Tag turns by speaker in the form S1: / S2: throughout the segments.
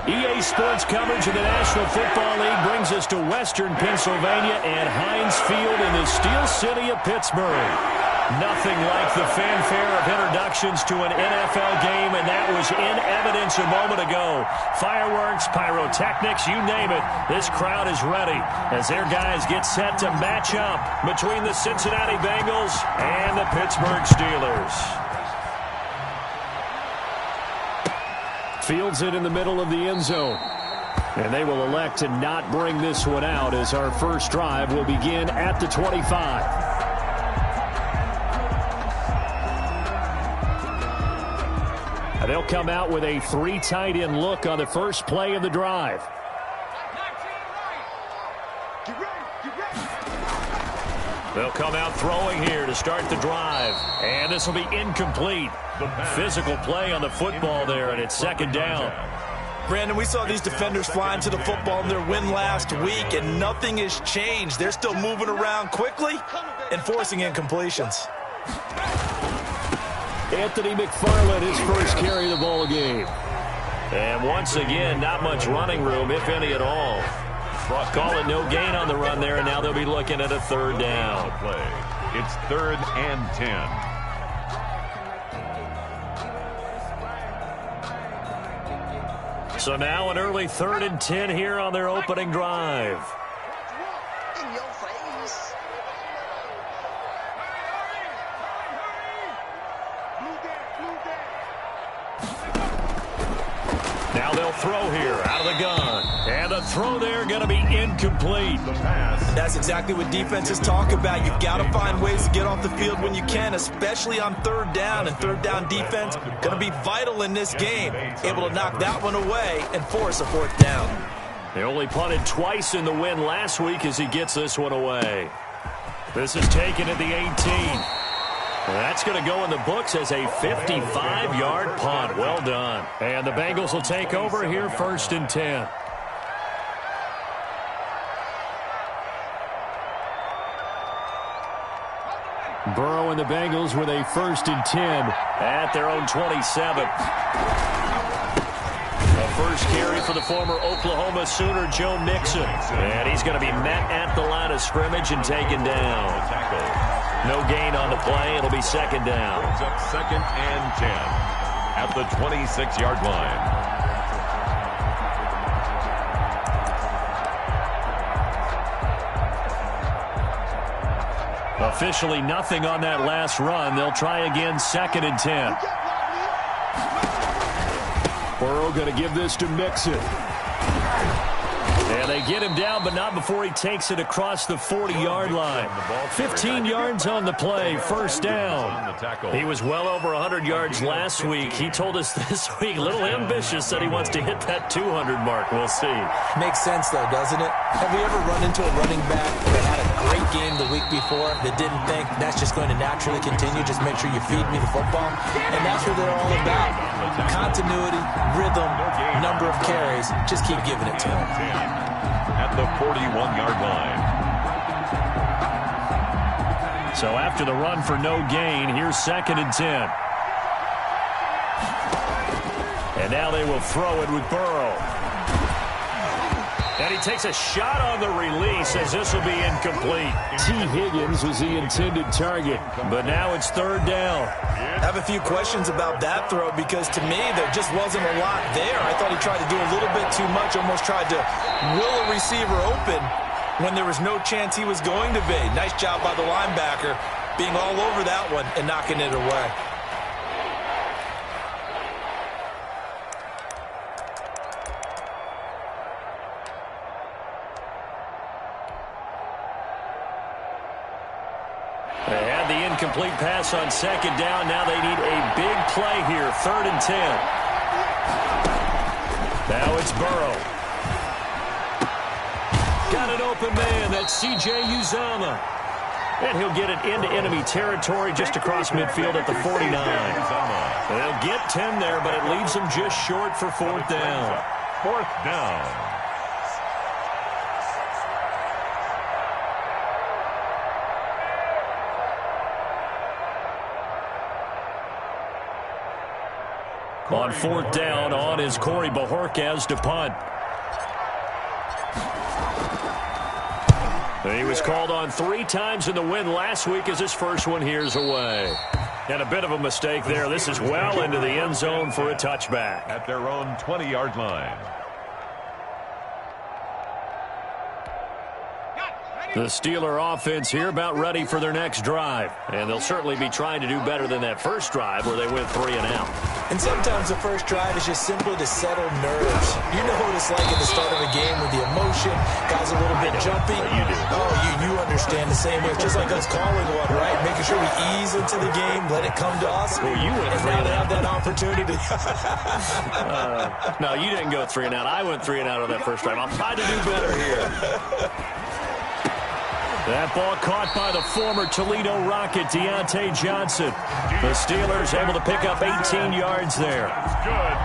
S1: EA Sports coverage of the National Football League brings us to Western Pennsylvania and Heinz Field in the Steel City of Pittsburgh. Nothing like the fanfare of introductions to an NFL game, and that was in evidence a moment ago. Fireworks, pyrotechnics, you name it. This crowd is ready as their guys get set to match up between the Cincinnati Bengals and the Pittsburgh Steelers. Fields it in the middle of the end zone. And they will elect to not bring this one out as our first drive will begin at the 25. They'll come out with a 3 tight end look on the first play of the drive. They'll come out throwing here to start the drive. And this will be incomplete. Physical play on the football there, and it's second down.
S2: Brandon, we saw these defenders flying to the football in their win last week, and nothing has changed. They're still moving around quickly and forcing incompletions.
S1: Anthony McFarland, his first carry of the ball game. And once again, not much running room, if any at all. Call it no gain on the run there, and now they'll be looking at a third down.
S3: It's 3rd and 10.
S1: So now an early 3rd and 10 here on their opening drive.
S4: In your face.
S1: Now they'll throw here out of the gun. And the throw there going to be incomplete.
S3: The pass.
S2: That's exactly what defenses talk about. You've got to find ways to get off the field when you can, especially on 3rd down. And 3rd down defense going to be vital in this game. Able to knock that one away and force a 4th down.
S1: They only punted twice in the win last week as he gets this one away. This is taken at the 18. That's going to go in the books as a 55-yard punt. Well done. And the Bengals will take over here 1st and 10. Burrow and the Bengals with a 1st and 10 at their own 27. The first carry for the former Oklahoma Sooner, Joe Mixon. And he's going to be met at the line of scrimmage and taken down. No gain on the play. It'll be 2nd down.
S3: It's up 2nd and 10 at the 26-yard line.
S1: Officially nothing on that last run. They'll try again 2nd and 10. Burrow going to give this to Mixon. And they get him down, but not before he takes it across the 40-yard line. 15 yards on the play, 1st down. He was well over 100 yards last week. He told us this week, a little ambitious, said he wants to hit that 200 mark. We'll see.
S2: Makes sense, though, doesn't it? Have you ever run into a running back that had a great game the week before that didn't think that's just going to naturally continue? Just make sure you feed me the football. And that's what they're all about. Continuity, rhythm, number of carries. Just keep giving it to him.
S3: At the 41-yard line.
S1: So after the run for no gain, here's 2nd and 10. And now they will throw it with Burrow. And he takes a shot on the release as this will be incomplete. T. Higgins was the intended target, but now it's 3rd down.
S2: I have a few questions about that throw because to me there just wasn't a lot there. I thought he tried to do a little bit too much, almost tried to will a receiver open when there was no chance he was going to be. Nice job by the linebacker being all over that one and knocking it away.
S1: They had the incomplete pass on 2nd down. Now they need a big play here. 3rd and 10. Now it's Burrow. Got an open man. That's C.J. Uzomah. And he'll get it into enemy territory just across midfield at the 49. They'll get 10 there, but it leaves them just short for 4th down.
S3: 4th down.
S1: On fourth down, on is Corey Bojorquez to punt. He was called on 3 times in the win last week as his first one here's away. And a bit of a mistake there. This is well into the end zone for a touchback.
S3: At their own 20-yard line.
S1: The Steeler offense here about ready for their next drive. And they'll certainly be trying to do better than that first drive where they went 3 and out.
S2: And sometimes the first drive is just simply to settle nerves. You know what it's like at the start of a game with the emotion, guys a little bit jumpy.
S1: You do.
S2: Oh, you understand the same way. It's just like us calling one, right? Making sure we ease into the game, let it come to us.
S1: Well, you went
S2: and
S1: 3
S2: now
S1: and
S2: they
S1: out.
S2: have that opportunity.
S1: No, you didn't go 3 and out. I went 3 and out on that first drive. I'll try to do better here. That ball caught by the former Toledo Rocket, Deontay Johnson. The Steelers able to pick up 18 yards there.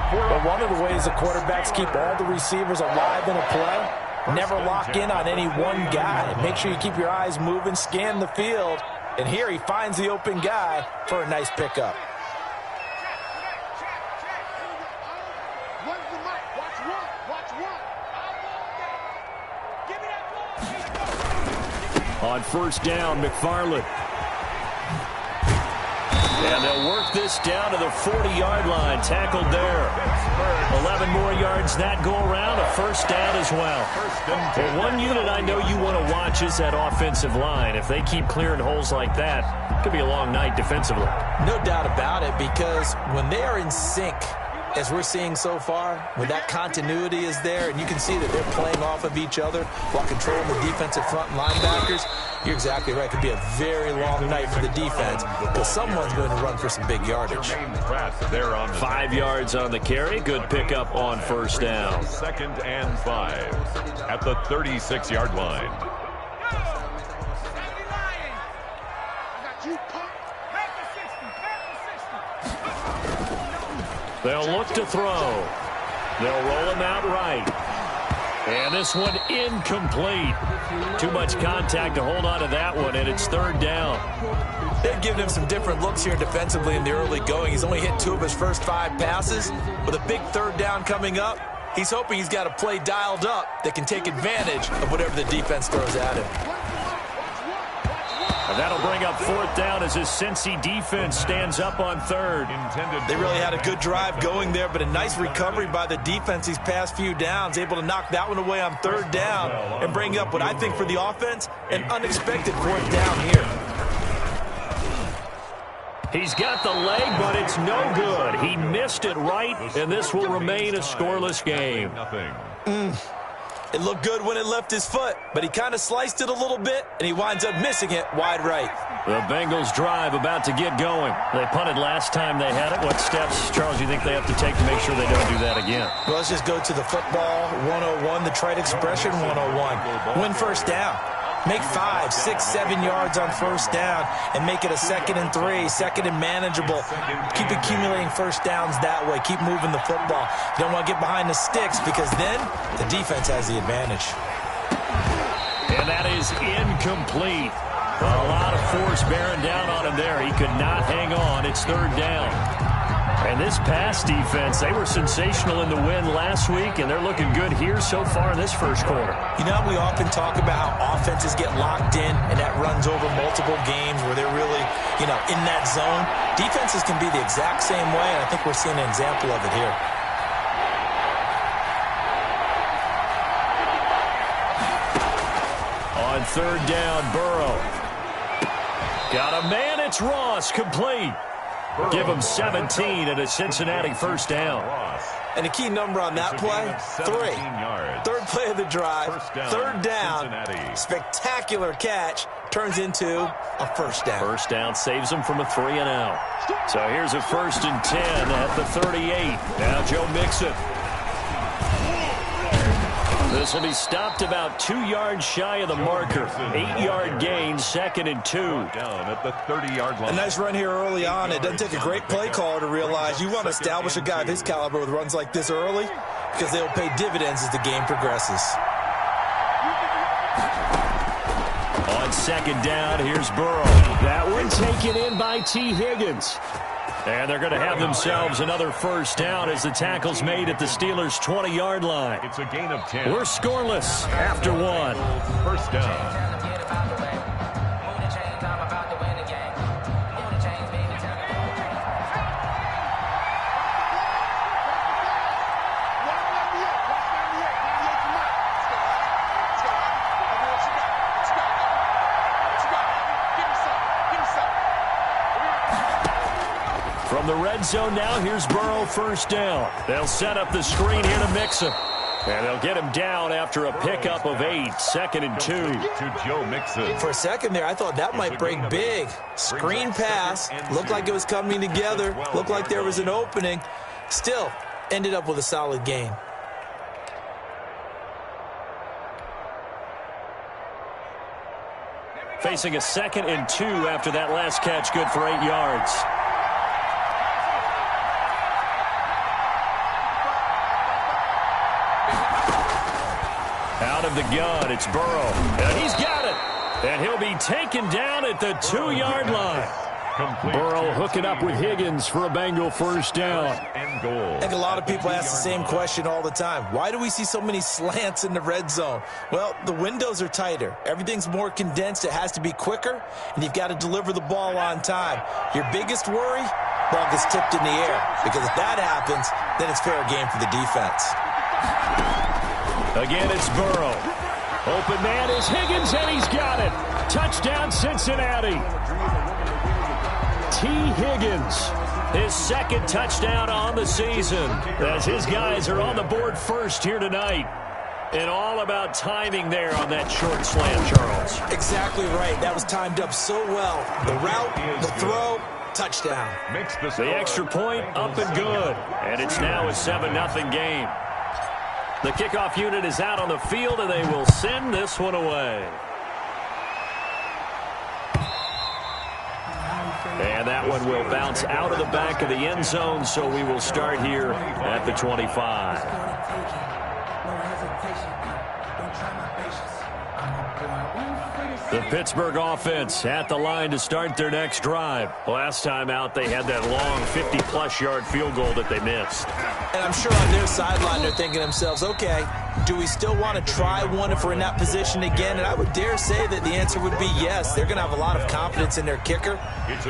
S2: But one of the ways the quarterbacks keep all the receivers alive in a play, never lock in on any one guy. Make sure you keep your eyes moving, scan the field. And here he finds the open guy for a nice pickup.
S1: On first down, McFarland. And they'll work this down to the 40-yard line. Tackled there. 11 more yards that go around. A first down as well. Well, one unit I know you want to watch is that offensive line. If they keep clearing holes like that, it could be a long night defensively.
S2: No doubt about it, because when they are in sync, as we're seeing so far, when that continuity is there, and you can see that they're playing off of each other while controlling the defensive front linebackers, you're exactly right. It could be a very long night for the defense because someone's going to run for some big yardage.
S1: 5 yards on the carry. Good pickup on first down.
S3: 2nd and 5 at the 36-yard line.
S1: They'll look to throw. They'll roll him out right. And this one incomplete. Too much contact to hold on to that one, and it's 3rd down.
S2: They've given him some different looks here defensively in the early going. He's only hit 2 of his first 5 passes. With a big 3rd down coming up, he's hoping he's got a play dialed up that can take advantage of whatever the defense throws at him.
S1: And that'll bring up 4th down as his Cincy defense stands up on 3rd.
S2: They really had a good drive going there, but a nice recovery by the defense these past few downs, able to knock that one away on 3rd down and bring up what I think for the offense, an unexpected 4th down here.
S1: He's got the leg, but it's no good. He missed it right, and this will remain a scoreless game.
S2: It looked good when it left his foot, but he kind of sliced it a little bit, and he winds up missing it wide right.
S1: The Bengals drive about to get going. They punted last time they had it. What steps, Charles, do you think they have to take to make sure they don't do that again?
S2: Well, let's just go to the football 101, the trade expression 101. Win first down. Make 5, 6, 7 yards on first down and make it a 2nd and 3, 2nd and manageable. Keep accumulating first downs that way. Keep moving the football. You don't want to get behind the sticks because then the defense has the advantage.
S1: And that is incomplete. A lot of force bearing down on him there. He could not hang on. It's 3rd down. And this pass defense, they were sensational in the win last week, and they're looking good here so far in this first quarter.
S2: You know, we often talk about how offenses get locked in, and that runs over multiple games where they're really, in that zone. Defenses can be the exact same way, and I think we're seeing an example of it here.
S1: On 3rd down, Burrow. Got a man, it's Ross, complete. Give him 17 and a Cincinnati first down.
S2: And a key number on that play, 3. 3rd play of the drive, 3rd down, spectacular catch, turns into a first down.
S1: First down saves him from a 3 and out. So here's a 1st and 10 at the 38. Now Joe Mixon. This will be stopped about 2 yards shy of the marker. 8-yard gain, 2nd and 2.
S3: Down at the 30-yard line.
S2: A nice run here early on. It doesn't take a great play caller to realize you want to establish a guy of his caliber with runs like this early because they'll pay dividends as the game progresses.
S1: On 2nd down, here's Burrow. That one taken in by T. Higgins. And they're going to have themselves another first down as the tackle's made at the Steelers' 20-yard line.
S3: It's a gain of 10.
S1: We're scoreless after one.
S3: First down.
S1: From the red zone now, here's Burrow, first down. They'll set up the screen here to Mixon. And they'll get him down after a pickup of 8, 2nd and 2.
S3: To Joe Mixon.
S2: For a second there, I thought that might break big. Screen pass. Looked like it was coming together. Looked like there was an opening. Still, ended up with a solid game.
S1: Facing a 2nd and 2 after that last catch, good for 8 yards. Out of the gun, it's Burrow. And he's got it. And he'll be taken down at the 2-yard line. Burrow hooking up with Higgins for a Bengal first down.
S3: And goal.
S2: I think a lot of people ask the same question all the time. Why do we see so many slants in the red zone? Well, the windows are tighter. Everything's more condensed. It has to be quicker, and you've got to deliver the ball on time. Your biggest worry? Ball gets tipped in the air, because if that happens, then it's fair game for the defense.
S1: Again, it's Burrow. Open man is Higgins, and he's got it. Touchdown, Cincinnati. T. Higgins, his 2nd touchdown on the season, as his guys are on the board first here tonight. And all about timing there on that short slant, Charles.
S2: Exactly right. That was timed up so well. The route, the throw, touchdown.
S1: The extra point up and good. And it's now a 7-0 game. The kickoff unit is out on the field, and they will send this one away. And that one will bounce out of the back of the end zone, so we will start here at the 25. The Pittsburgh offense at the line to start their next drive. Last time out, they had that long 50-plus yard field goal that they missed.
S2: And I'm sure on their sideline they're thinking to themselves, okay, do we still want to try one if we're in that position again? And I would dare say that the answer would be yes. They're going to have a lot of confidence in their kicker.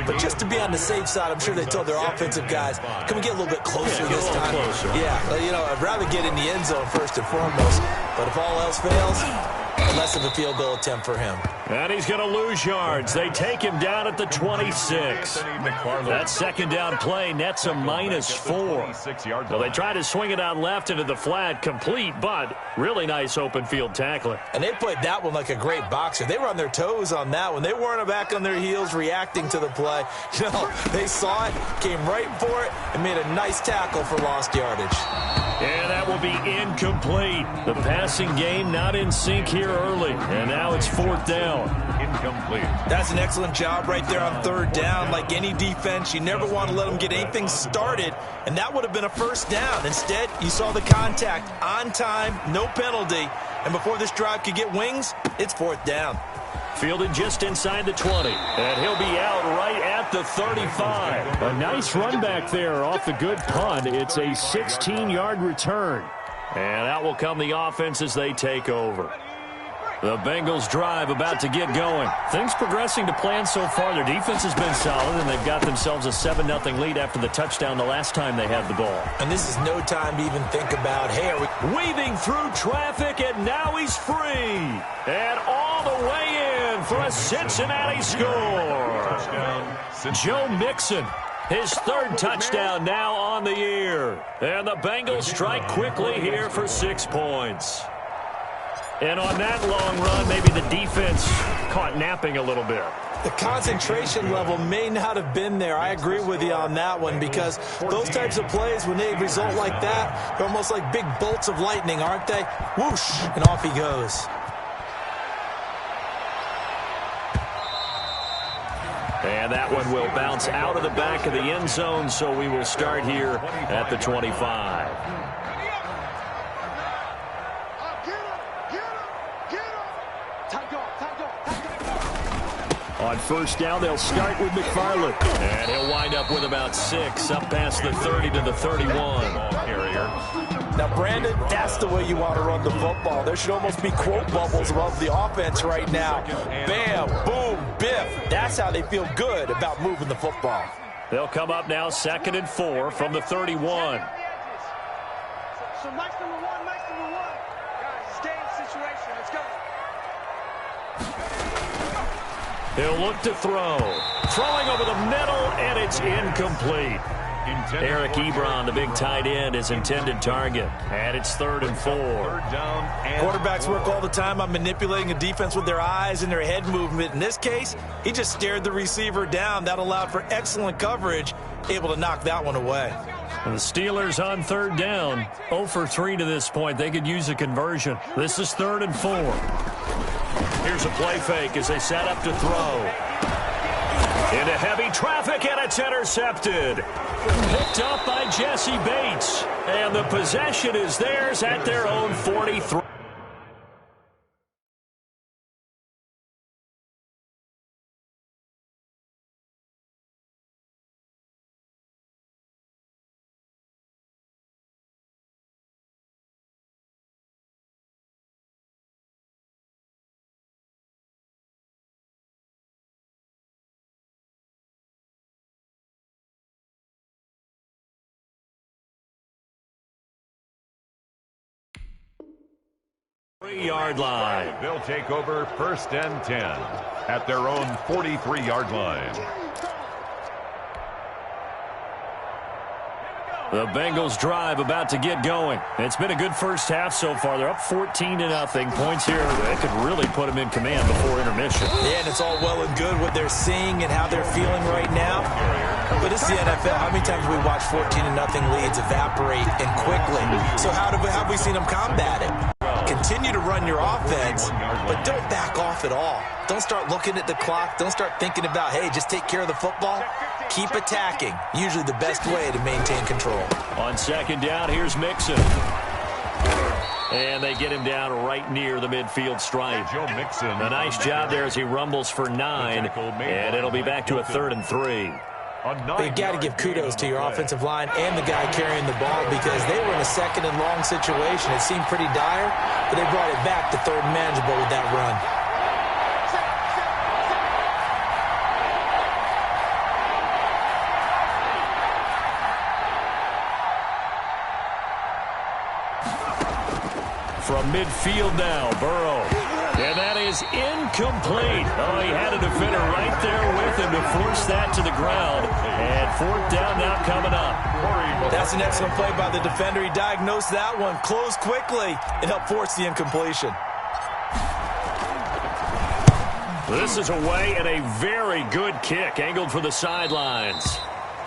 S2: But just to be on the safe side, I'm sure they told their offensive guys, can we get a little bit closer this time? Yeah, I'd rather get in the end zone first and foremost. But if all else fails, less of a field goal attempt for him.
S1: And he's going to lose yards. They take him down at the 26. That second down play nets a -4. Well, they try to swing it out left into the flat, complete, but really nice open field tackling.
S2: And they played that one like a great boxer. They were on their toes on that one. They weren't back on their heels reacting to the play. No, they saw it, came right for it, and made a nice tackle for lost yardage.
S1: And that will be incomplete. The passing game not in sync here early. And now it's 4th down.
S3: Incomplete.
S2: That's an excellent job right there on 3rd down. Like any defense, you never want to let them get anything started. And that would have been a first down. Instead, you saw the contact on time, no penalty. And before this drive could get wings, it's 4th down.
S1: Fielded just inside the 20. And he'll be out right at the 35. A nice run back there off the good punt. It's a 16-yard return. And out will come the offense as they take over. The Bengals drive about to get going. Things progressing to plan so far. Their defense has been solid, and they've got themselves a 7-0 lead after the touchdown the last time they had the ball.
S2: And this is no time to even think about, hey, are we
S1: weaving through traffic, and now he's free. And all the way in for a Cincinnati score. Joe Mixon, his 3rd touchdown now on the year. And the Bengals strike quickly here for 6 points. And on that long run, maybe the defense caught napping a little bit.
S2: The concentration level may not have been there. I agree with you on that one, because those types of plays, when they result like that, they're almost like big bolts of lightning, aren't they? Whoosh, and off he goes.
S1: And that one will bounce out of the back of the end zone, so we will start here at the 25. On first down, they'll start with McFarland. And he'll wind up with about 6, up past the 30 to the 31.
S3: Ball carrier.
S2: Now, Brandon, that's the way you want to run the football. There should almost be quote bubbles above the offense right now. Bam, boom, biff. That's how they feel good about moving the football.
S1: They'll come up now 2nd and 4 from the 31.
S4: So Mike's number one. Guys, it's game situation. Let's go.
S1: He'll look to throw. Throwing over the middle, and it's incomplete. Eric Ebron, the big tight end, his intended target. And it's 3rd and 4.
S2: Quarterbacks work all the time on manipulating a defense with their eyes and their head movement. In this case, he just stared the receiver down. That allowed for excellent coverage, able to knock that one away.
S1: And the Steelers on 3rd down, 0 for 3 to this point. They could use a conversion. This is 3rd and 4. Here's a play fake as they set up to throw. Into heavy traffic, and it's intercepted. Picked up by Jesse Bates. And the possession is theirs at their own 43. Three-yard line.
S3: They'll take over 1st and 10 at their own 43-yard line.
S1: The Bengals drive about to get going. It's been a good first half so far. They're up 14-0. Points here that could really put them in command before intermission.
S2: Yeah, and it's all well and good what they're seeing and how they're feeling right now. But it's the NFL. How many times have we watched 14-0 leads evaporate and quickly? So how have we seen them combat it? Continue to run your offense, but don't back off at all. Don't start looking at the clock. Don't start thinking about, hey, just take care of the football. Keep attacking. Usually the best way to maintain control.
S1: On 2nd down, here's Mixon. And they get him down right near the midfield stripe.
S3: Joe Mixon.
S1: A nice job there as he rumbles for 9. And it'll be back to a 3rd and 3.
S2: But you got to give kudos to your offensive line and the guy carrying the ball because they were in a 2nd and long situation. It seemed pretty dire, but they brought it back to 3rd and manageable with that run.
S1: From midfield now, Burrow. And that is incomplete. Oh, he had a defender right there with him to force that to the ground. And 4th down now coming up.
S2: That's an excellent play by the defender. He diagnosed that one, closed quickly, and helped force the incompletion.
S1: This is away and a very good kick, angled for the sidelines.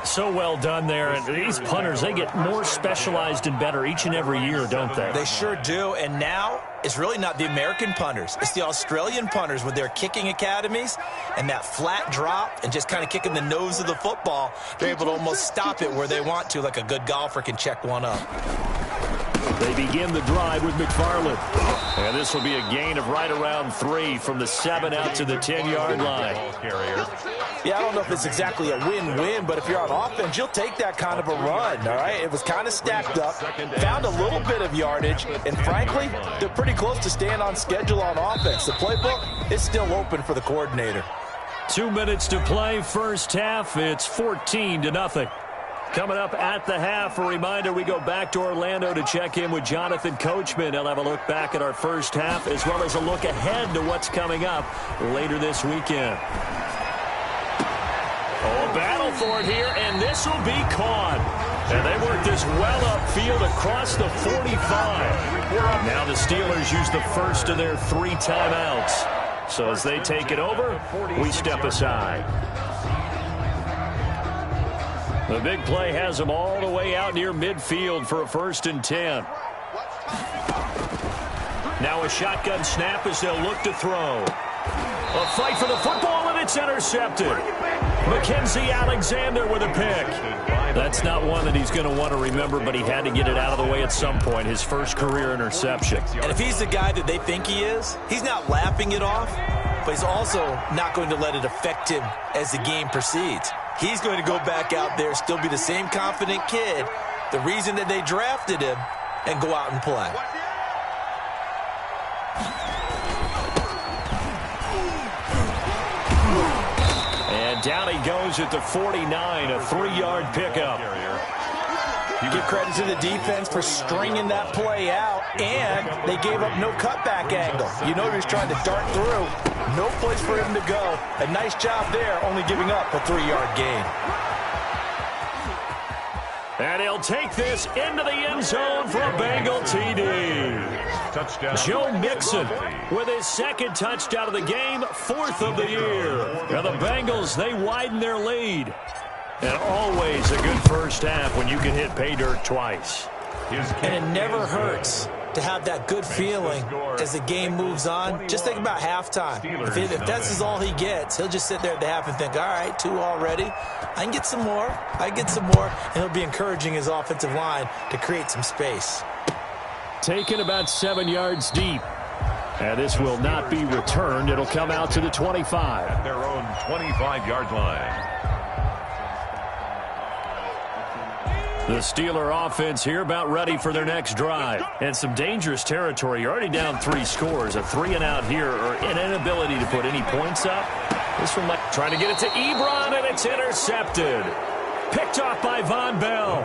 S1: So well done there. And these punters, they get more specialized and better each and every year, don't they?
S2: They sure do. And now it's really not the American punters. It's the Australian punters with their kicking academies and that flat drop and just kind of kicking the nose of the football. They're able to almost stop it where they want to, like a good golfer can check one up.
S1: They begin the drive with McFarland. And this will be a gain of right around 3 from the 7 out to the 10-yard line.
S2: Yeah, I don't know if it's exactly a win-win, but if you're on offense, you'll take that kind of a run, all right? It was kind of stacked up, found a little bit of yardage, and frankly, they're pretty close to staying on schedule on offense. The playbook is still open for the coordinator.
S1: 2 minutes to play, first half. It's 14-0. Coming up at the half, a reminder, we go back to Orlando to check in with Jonathan Coachman. He'll have a look back at our first half as well as a look ahead to what's coming up later this weekend. Oh, a battle for it here, and this will be caught. And they work this well upfield across the 45. Now the Steelers use the first of their 3 timeouts. So as they take it over, we step aside. The big play has them all the way out near midfield for a 1st and 10. Now a shotgun snap as they'll look to throw. A fight for the football, and it's intercepted. Mackenzie Alexander with a pick. That's not one that he's going to want to remember, but he had to get it out of the way at some point, his first career interception.
S2: And if he's the guy that they think he is, he's not laughing it off. but he's also not going to let it affect him as the game proceeds. He's going to go back out there, still be the same confident kid, the reason that they drafted him, and go out and play.
S1: And down he goes at the 49, a 3-yard pickup.
S2: Give credit to the defense for stringing that play out, and they gave up no cutback angle. You know he was trying to dart through. No place for him to go. A nice job there, only giving up a 3-yard gain.
S1: And he'll take this into the end zone for a Bengal TD.
S3: Touchdown.
S1: Joe Mixon with his second touchdown of the game, 4th of the year. And the Bengals, they widen their lead. And always a good first half when you can hit pay dirt twice.
S2: And it never hurts to have that good feeling as the game moves on. Just think about halftime. If that's all he gets, he'll just sit there at the half and think, all right, 2 already. I can get some more. And he'll be encouraging his offensive line to create some space.
S1: Taken about 7 yards deep. And this will not be returned. It'll come out to the 25.
S3: At their own 25-yard line.
S1: The Steeler offense here about ready for their next drive. And some dangerous territory. You're already down 3 scores. A 3-and-out here, or an inability to put any points up. This one might try to get it to Ebron, and it's intercepted. Picked off by Von Bell.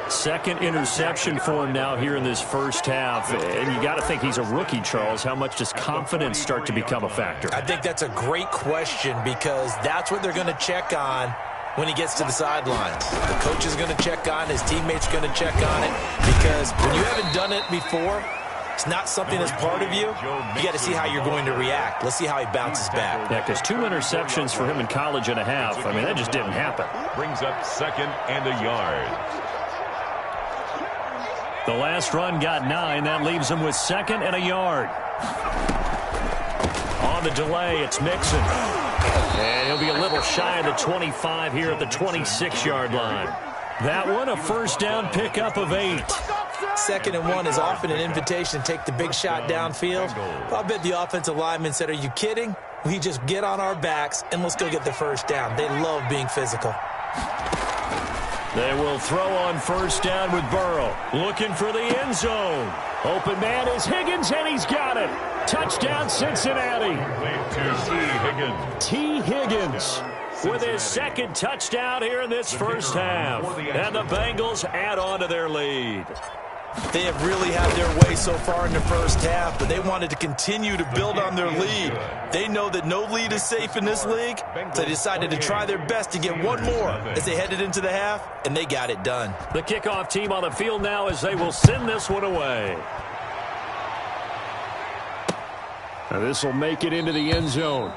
S1: Second interception for him now here in this first half. And you got to think he's a rookie, Charles. How much does confidence start to become a factor?
S2: I think that's a great question, because that's what they're going to check on when he gets to the sidelines. The coach is going to check on, his teammates are going to check on it, because when you haven't done it before, it's not something that's part of you. You got to see how you're going to react. Let's see how he bounces back.
S1: Yeah, because 2 interceptions for him in college and a half. I mean, that just didn't happen.
S3: Brings up 2nd and a yard.
S1: The last run got 9. That leaves him with 2nd and a yard. On the delay, it's Mixon. And he'll be a little shy of the 25 here at the 26-yard line. That one, a first down pickup of 8.
S2: 2nd and 1 is often an invitation to take the big shot downfield. I bet the offensive lineman said, are you kidding? We just get on our backs and let's go get the first down. They love being physical.
S1: They will throw on first down with Burrow. Looking for the end zone. Open man is Higgins, and he's got it. Touchdown, Cincinnati. T. Higgins with his 2nd touchdown here in this first half. And the Bengals add on to their lead.
S2: They have really had their way so far in the first half, but they wanted to continue to build on their lead. They know that no lead is safe in this league, so they decided to try their best to get one more as they headed into the half, and they got it done.
S1: The kickoff team on the field now as they will send this one away. Now this will make it into the end zone.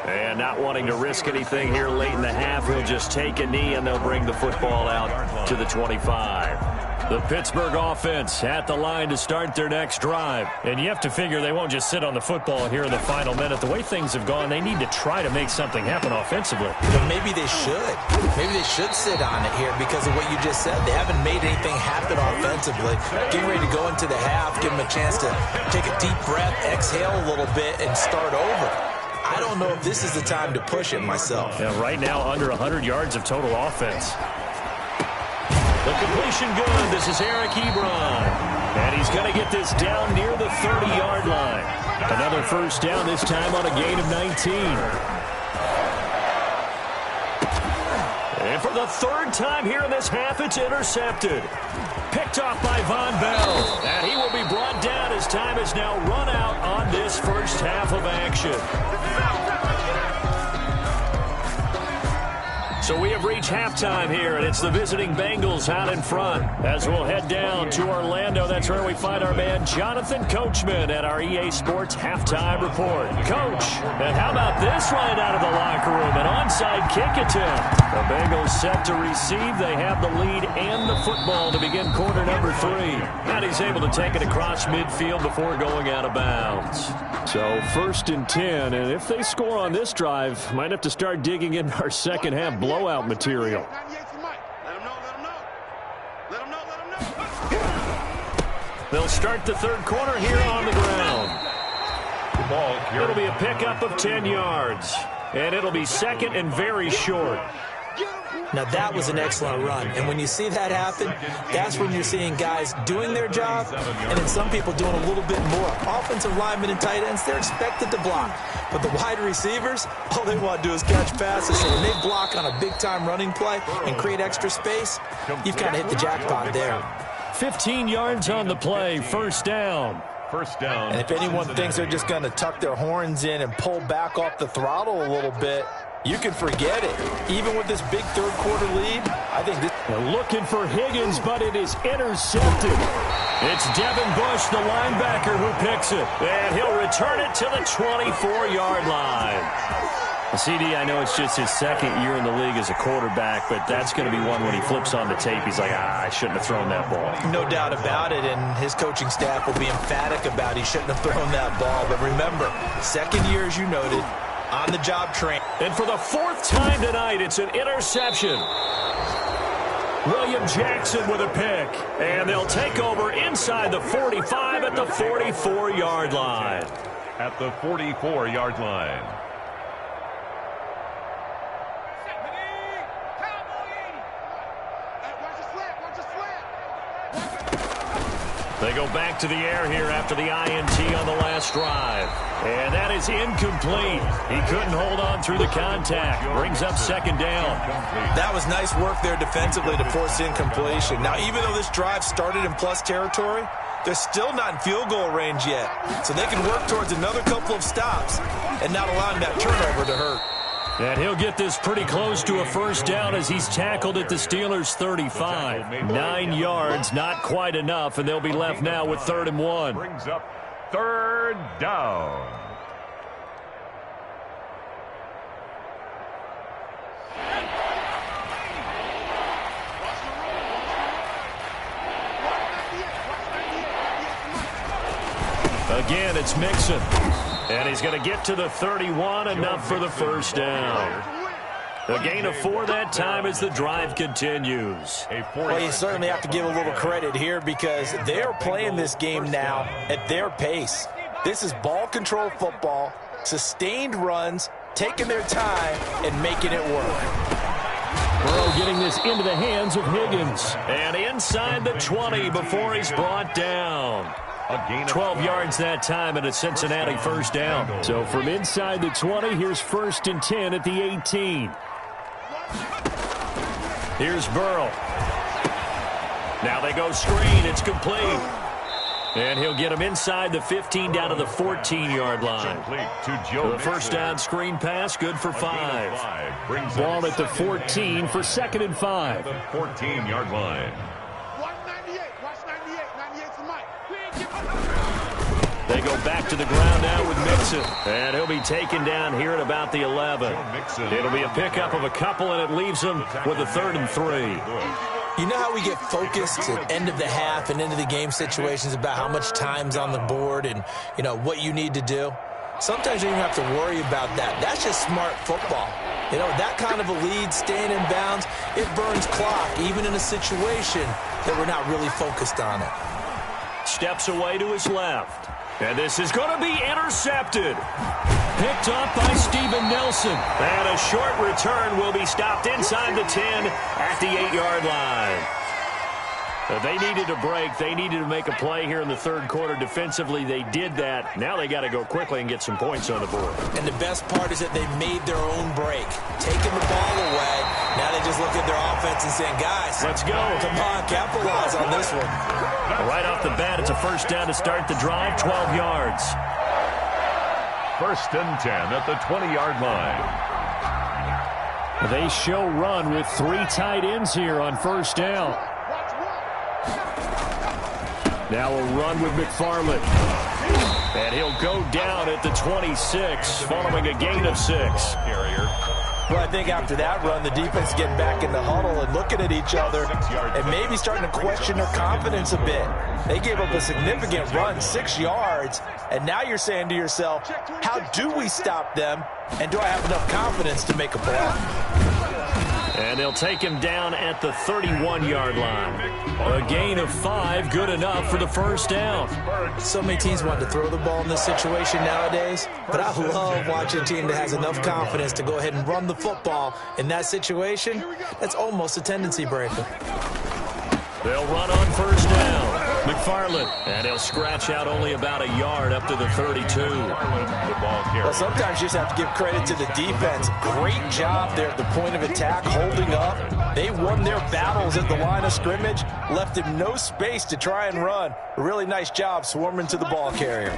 S1: And not wanting to risk anything here late in the half, he'll just take a knee and they'll bring the football out to the 25. The Pittsburgh offense at the line to start their next drive. And you have to figure they won't just sit on the football here in the final minute. The way things have gone, they need to try to make something happen offensively.
S2: But maybe they should. Maybe they should sit on it here because of what you just said. They haven't made anything happen offensively. Getting ready to go into the half, give them a chance to take a deep breath, exhale a little bit, and start over. I don't know if this is the time to push it myself.
S1: Yeah, right now under 100 yards of total offense. The completion good. This is Eric Ebron. And he's going to get this down near the 30-yard line. Another first down, this time on a gain of 19. And for the 3rd time here in this half, it's intercepted. Picked off by Von Bell. And he will be brought down as time is now run out on this first half of action. So we have reached halftime here, and it's the visiting Bengals out in front. As we'll head down to Orlando, that's where we find our man Jonathan Coachman at our EA Sports Halftime Report. Coach, and how about this right out of the locker room? An onside kick attempt. The Bengals set to receive. They have the lead and the football to begin quarter number 3. And he's able to take it across midfield before going out of bounds. So 1st and 10, and if they score on this drive, might have to start digging in our second half blowout material. They'll start the 3rd quarter here on the ground.
S3: ball carried.
S1: It'll be a pickup of 10 yards. And it'll be second and very short.
S2: Now, that was an excellent run. And when you see that happen, that's when you're seeing guys doing their job and then some people doing a little bit more. Offensive linemen and tight ends, they're expected to block. But the wide receivers, all they want to do is catch passes. So when they block on a big-time running play and create extra space, you've kind of hit the jackpot there.
S1: 15 yards on the play, first down.
S3: First down.
S2: And if anyone thinks they're just going to tuck their horns in and pull back off the throttle a little bit, you can forget it. Even with this big third-quarter lead, I think this...
S1: They're looking for Higgins, but it is intercepted. It's Devin Bush, the linebacker, who picks it. And he'll return it to the 24-yard line. CD, I know it's just his second year in the league as a quarterback, but that's going to be one when he flips on the tape. He's like, I shouldn't have thrown that ball.
S2: No doubt about it, and his coaching staff will be emphatic about he shouldn't have thrown that ball. But remember, second year, as you noted, on-the-job train.
S1: And for the fourth time tonight, it's an interception. William Jackson with a pick. And they'll take over inside the 45 at the 44-yard line.
S3: At the 44-yard line.
S1: They go back to the air here after the INT on the last drive. And that is incomplete. He couldn't hold on through the contact. Brings up second down.
S2: That was nice work there defensively to force incompletion. Now, even though this drive started in plus territory, they're still not in field goal range yet. So they can work towards another couple of stops and not allowing that turnover to hurt.
S1: And he'll get this pretty close to a first down as he's tackled at the Steelers' 35. 9 yards, not quite enough, and they'll be left now with 3rd and 1.
S3: Brings up third down.
S1: Again, it's Mixon. And he's going to get to the 31, enough for the first down. A gain of 4 that time as the drive continues.
S2: Well, you certainly have to give a little credit here because they're playing this game now at their pace. This is ball control football, sustained runs, taking their time, and making it work.
S1: Burrow getting this into the hands of Higgins. And inside the 20 before he's brought down. 12 yards that time and a Cincinnati first down. So from inside the 20, here's 1st and 10 at the 18. Here's Burrow. Now they go screen. It's complete. And he'll get him inside the 15 down to the 14-yard line. The first down screen pass, good for 5. Ball at the 14 for 2nd and 5.
S3: The 14-yard line.
S1: They go back to the ground now with Mixon. And he'll be taken down here at about the 11. It'll be a pickup of a couple, and it leaves him with a 3rd and 3.
S2: You know how we get focused at end of the half and into the game situations about how much time's on the board and, you know, what you need to do? Sometimes you don't have to worry about that. That's just smart football. You know, that kind of a lead, staying in bounds, it burns clock, even in a situation that we're not really focused on it.
S1: Steps away to his left. And this is going to be intercepted. Picked up by Steven Nelson. And a short return will be stopped inside the 10 at the 8-yard line. They needed a break. They needed to make a play here in the 3rd quarter. Defensively, they did that. Now they got to go quickly and get some points on the board.
S2: And the best part is that they made their own break. Taking the ball away. Now they just look at their offense and saying, guys,
S1: let's go.
S2: Come on, capitalize on this one.
S1: Right off the bat, it's a first down to start the drive, 12 yards.
S3: 1st and 10 at the 20-yard line.
S1: They show run with 3 tight ends here on first down. Now a run with McFarland. And he'll go down at the 26, following a gain of 6.
S2: Well, I think after that run, the defense getting back in the huddle and looking at each other and maybe starting to question their confidence a bit. They gave up a significant run, 6 yards, and now you're saying to yourself, how do we stop them, and do I have enough confidence to make a play?
S1: And they'll take him down at the 31-yard line. A gain of 5, good enough for the first down.
S2: So many teams want to throw the ball in this situation nowadays, but I love watching a team that has enough confidence to go ahead and run the football. In that situation, that's almost a tendency breaker.
S1: They'll run on first down. McFarland, and he'll scratch out only about a yard up to the 32.
S2: Well, sometimes you just have to give credit to the defense. Great job there at the point of attack, holding up. They won their battles at the line of scrimmage, left him no space to try and run. A really nice job swarming to the ball carrier.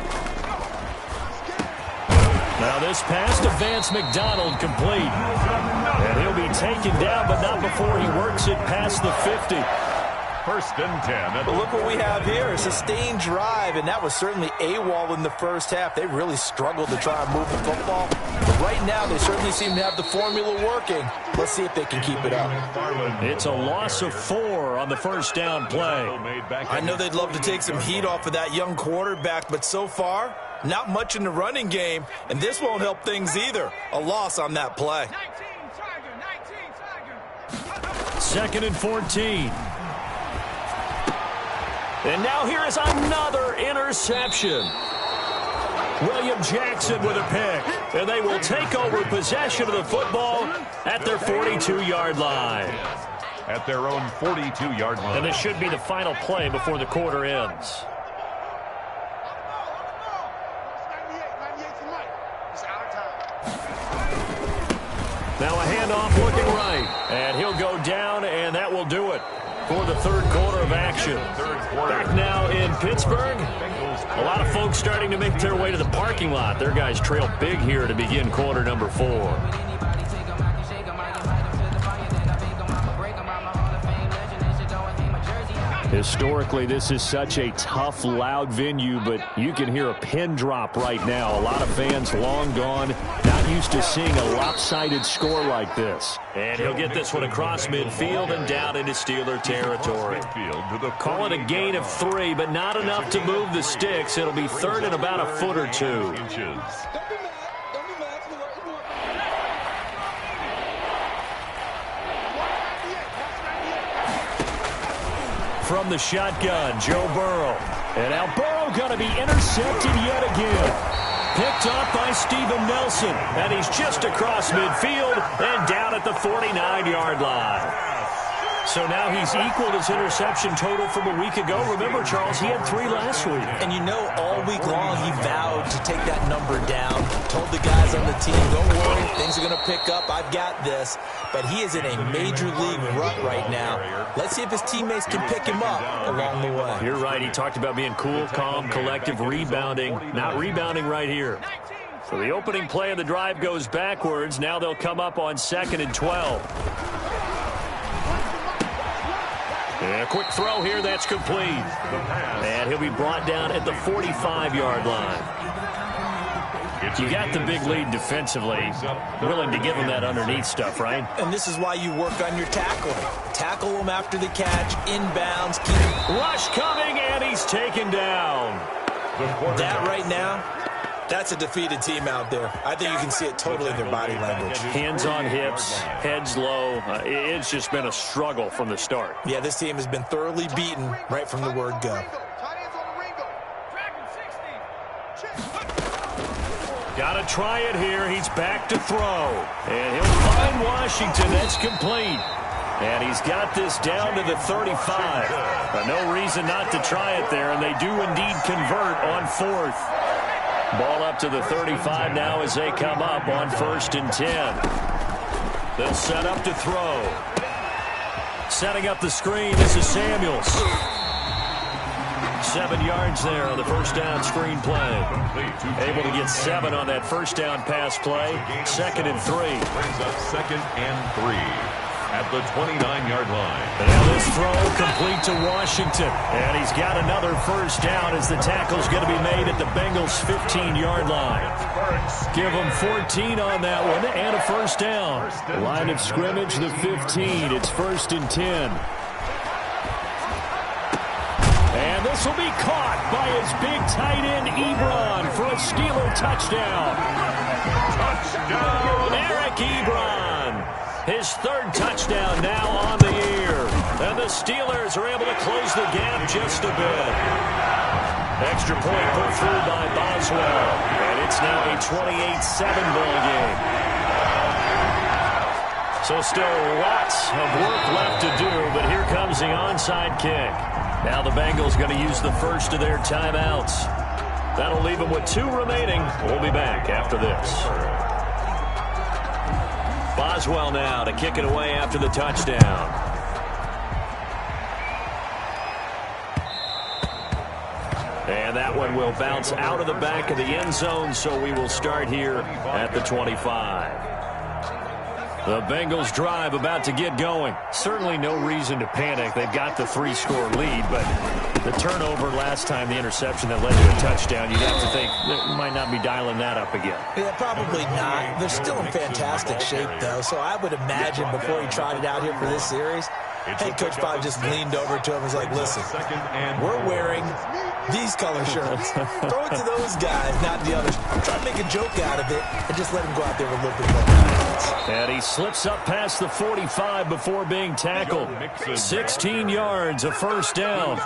S1: Now this pass to Vance McDonald complete. And he'll be taken down, but not before he works it past the 50.
S3: First and 10.
S2: But look what we have here, a sustained drive, and that was certainly AWOL in the first half. They really struggled to try and move the football. But right now, they certainly seem to have the formula working. Let's see if they can keep it up.
S1: It's a loss of 4 on the first down play.
S2: I know they'd love to take some heat off of that young quarterback, but so far, not much in the running game, and this won't help things either. A loss on that play.
S1: 2nd and 14. And now here is another interception. William Jackson with a pick. And they will take over possession of the football at their 42-yard line.
S3: At their own 42-yard line.
S1: And this should be the final play before the quarter ends. Now a handoff looking right. And he'll go down, and that will do it for the third quarter of action. Back now in Pittsburgh. A lot of folks starting to make their way to the parking lot. Their guys trail big here to begin quarter number 4. Historically, this is such a tough, loud venue, but you can hear a pin drop right now. A lot of fans long gone, not used to seeing a lopsided score like this. And he'll get this one across midfield and down into Steeler territory. Call it a gain of 3, but not enough to move the sticks. It'll be third and about a foot or 2. From the shotgun, Joe Burrow. And now Burrow going to be intercepted yet again. Picked off by Steven Nelson. And he's just across midfield and down at the 49-yard line. So now he's equaled his interception total from a week ago. Remember, Charles, he had 3 last week.
S2: And you know, all week long he vowed to take that number down. Told the guys on the team, don't worry, things are going to pick up. I've got this. But he is in a major league rut right now. Let's see if his teammates can pick him up along the way.
S1: You're right. He talked about being cool, calm, collective, rebounding. Not rebounding right here. So the opening play of the drive goes backwards. Now they'll come up on 2nd and 12. And a quick throw here, that's complete. And he'll be brought down at the 45-yard line. You got the big lead defensively. Willing to give him that underneath stuff, right?
S2: And this is why you work on your tackling. Tackle him after the catch, inbounds, keep
S1: rush coming, and he's taken down.
S2: That right now, that's a defeated team out there. I think you can see it totally in their body language.
S1: Hands on hips, heads low. It's just been a struggle from the start.
S2: Yeah, this team has been thoroughly beaten right from the word go.
S1: Got to try it here. He's back to throw. And he'll find Washington. That's complete. And he's got this down to the 35. But no reason not to try it there, and they do indeed convert on 4th. Ball up to the 35 now as they come up on 1st and 10. They'll set up to throw. Setting up the screen, this is Samuels. 7 yards there on the first down screen play. Able to get 7 on that first down pass play. 2nd and 3.
S3: Brings up 2nd and 3. At the 29-yard line.
S1: And now this throw complete to Washington. And he's got another first down as the tackle's going to be made at the Bengals' 15-yard line. Give them 14 on that one and a first down. Line of scrimmage, the 15. It's 1st and 10. And this will be caught by his big tight end, Ebron, for a Steeler touchdown.
S3: Touchdown,
S1: Eric Ebron. His third touchdown now on the year. And the Steelers are able to close the gap just a bit. Extra point put through by Boswell. And it's now a 28-7 ball game. So still lots of work left to do, but here comes the onside kick. Now the Bengals going to use the first of their timeouts. That'll leave them with 2 remaining. We'll be back after this. Boswell now to kick it away after the touchdown. And that one will bounce out of the back of the end zone, so we will start here at the 25. The Bengals drive about to get going. Certainly no reason to panic. They've got the 3-score lead, but the turnover last time, the interception that led to a touchdown, you'd have to think they might not be dialing that up again.
S2: Yeah, probably not. They're still in fantastic shape, though, so I would imagine before he trotted out here for this series, head coach probably just leaned over to him and was like, listen, we're wearing these color shirts. Throw it to those guys, not the others. Try to make a joke out of it and just let him go out there with a little bit more confidence.
S1: And he slips up past the 45 before being tackled. 16 yards, a first down.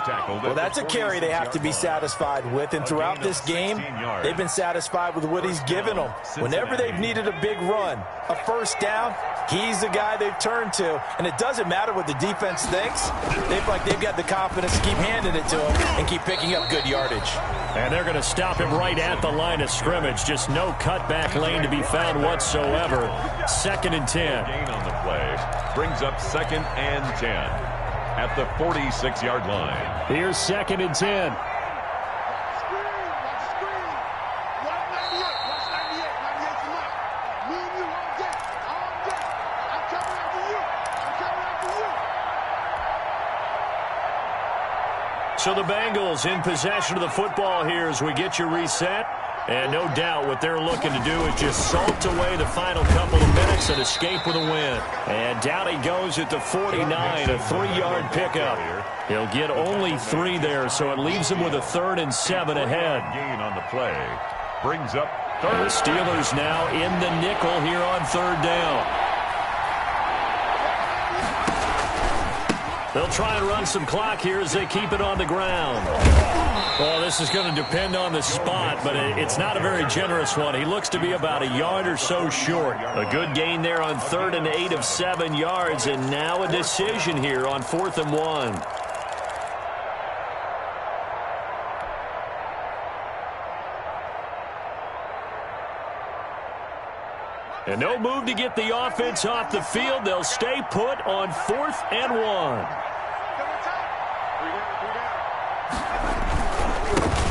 S2: Well, that's a carry they have to be satisfied with, and throughout this game, they've been satisfied with what he's given them. Whenever they've needed a big run, a first down, he's the guy they've turned to, and it doesn't matter what the defense thinks. They've got the confidence to keep handing it to him and keep picking up good yardage.
S1: And they're going to stop him right at the line of scrimmage. Just no cutback lane to be found whatsoever. 2nd and 10.
S3: Gain on the play brings up 2nd and 10 at the 46-yard line.
S1: Here's 2nd and 10. So the Bengals in possession of the football here as we get you reset. And no doubt what they're looking to do is just salt away the final couple of minutes and escape with a win. And down he goes at the 49, a 3-yard pickup. He'll get only 3 there, so it leaves him with a 3rd and 7 ahead.
S3: Gain on the play brings up 3rd.
S1: The Steelers now in the nickel here on 3rd down. They'll try and run some clock here as they keep it on the ground. Well, this is going to depend on the spot, but it's not a very generous one. He looks to be about a yard or so short. A good gain there on 3rd and 8 of 7 yards, and now a decision here on 4th and 1. And no move to get the offense off the field. They'll stay put on 4th and 1.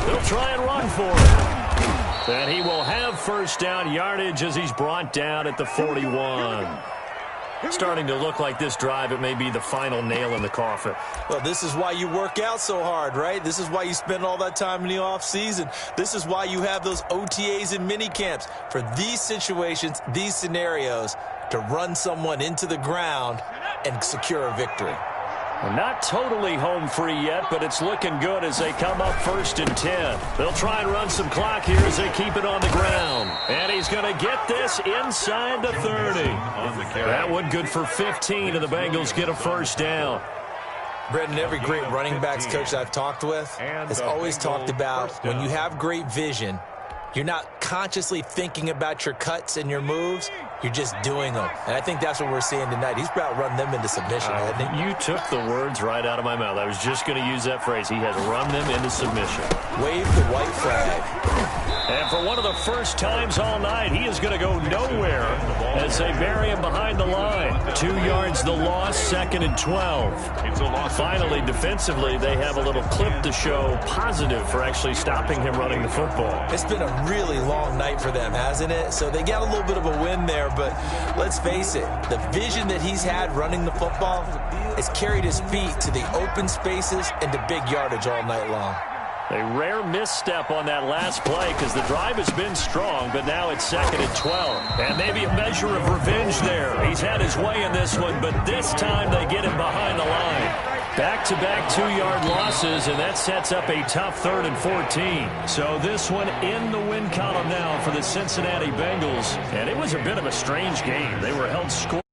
S1: They'll try and run for it. And he will have first down yardage as he's brought down at the 41. Starting to look like this drive, it may be the final nail in the coffin.
S2: Well, this is why you work out so hard, right? This is why you spend all that time in the offseason. This is why you have those OTAs and mini camps for these situations, these scenarios, to run someone into the ground and secure a victory.
S1: Well, not totally home free yet, but it's looking good as they come up 1st and 10. They'll try and run some clock here as they keep it on the ground. And he's going to get this inside the 30. That one good for 15, and the Bengals get a first down.
S2: Brendan, every great running backs coach I've talked with has always talked about when you have great vision, you're not consciously thinking about your cuts and your moves. You're just doing them. And I think that's what we're seeing tonight. He's about run them into submission, hasn't he?
S1: You took the words right out of my mouth. I was just going to use that phrase. He has run them into submission.
S2: Wave the white flag.
S1: And for one of the first times all night, he is going to go nowhere as they bury him behind the line. 2 yards the loss, 2nd and 12. Finally, defensively, they have a little clip to show positive for actually stopping him running the football.
S2: It's been a really long night for them, hasn't it? So they got a little bit of a win there, but let's face it, the vision that he's had running the football has carried his feet to the open spaces and to big yardage all night long.
S1: A rare misstep on that last play because the drive has been strong, but now it's 2nd and 12. And maybe a measure of revenge there. He's had his way in this one, but this time they get him behind the line. Back-to-back 2-yard losses, and that sets up a tough 3rd and 14. So this one in the win column now for the Cincinnati Bengals. And it was a bit of a strange game. They were held scoreless.